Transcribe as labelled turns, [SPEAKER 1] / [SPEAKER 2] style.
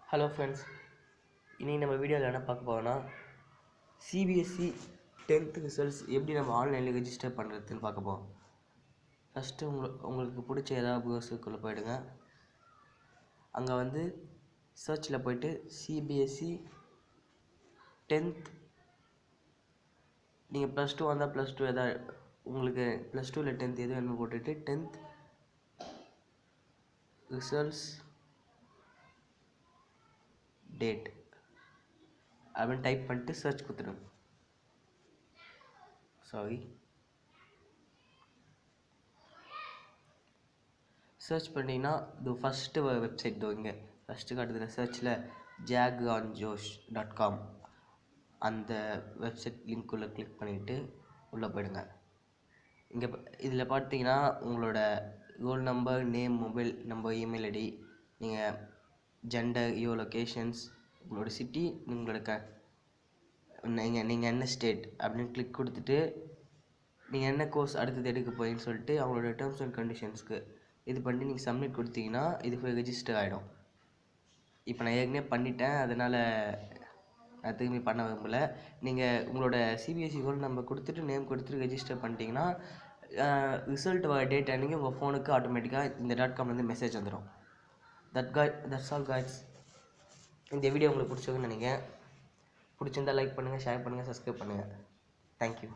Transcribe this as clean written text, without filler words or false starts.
[SPEAKER 1] Hello friends, இன்றைக்கி நம்ம வீடியோவில் என்ன பார்க்க போகிறோன்னா சிபிஎஸ்சி 10th ரிசல்ட்ஸ் எப்படி நம்ம ஆன்லைனில் ரெஜிஸ்டர் பண்ணுறதுன்னு பார்க்க போகிறோம். ஃபஸ்ட்டு உங்களுக்கு பிடிச்ச ஏதாவது ப்ரௌசருக்குள்ளே போயிடுங்க. அங்கே வந்து சர்ச்சில் போய்ட்டு சிபிஎஸ்சி 10th, நீங்கள் +2 வந்தால் +2 எதாவது உங்களுக்கு +2 இல்லை 10th எது வேணுமோ போட்டுட்டு 10th ரிசல்ட்ஸ் டேட் அப்படின்னு டைப் பண்ணிட்டு சர்ச் கொடுத்துடுங்க. சர்ச் பண்ணிங்கன்னா இது ஃபஸ்ட்டு வெப்சைட் இங்கே ஃபஸ்ட்டு காட்டுதுல சர்ச்சில் jagonjosh.com அந்த வெப்சைட் லிங்க்குள்ளே கிளிக் பண்ணிவிட்டு உள்ளே போயிடுங்க. இங்கே இதில் பார்த்தீங்கன்னா உங்களோட roll number, name, mobile number, email ID, நீங்கள் ஜெண்டர், லொக்கேஷன்ஸ், உங்களோட சிட்டி, உங்களோட நீங்கள் என்ன ஸ்டேட் அப்படின்னு கிளிக் கொடுத்துட்டு நீங்கள் என்ன கோர்ஸ் அடுத்தது எடுக்க போகிறீங்கன்னு சொல்லிட்டு அவங்களோட டேர்ம்ஸ் அண்ட் கண்டிஷன்ஸ்க்கு இது பண்ணி நீங்கள் சப்மிட் கொடுத்தீங்கன்னா இது போய் ரெஜிஸ்டர் ஆகிடும். இப்போ நான் ஏற்கனவே பண்ணிட்டேன், அதனால் நான் திரும்பி பண்ண விரும்பலை. நீங்கள் உங்களோட சிபிஎஸ்சி ரோல் நம்பர் கொடுத்துட்டு நேம் கொடுத்துட்டு ரெஜிஸ்டர் பண்ணிட்டீங்கன்னா ரிசல்ட் வர டேட் அன்றைக்கி உங்கள் ஃபோனுக்கு ஆட்டோமேட்டிக்காக இந்த .comலேருந்து மெசேஜ் வந்துடும். That's all guys. இந்த வீடியோ உங்களுக்கு பிடிச்சிருக்குன்னு நினைக்கிறேன். பிடிச்சிருந்தால் லைக் பண்ணுங்கள், ஷேர் பண்ணுங்கள், சப்ஸ்கிரைப் பண்ணுங்கள். தேங்க்யூ.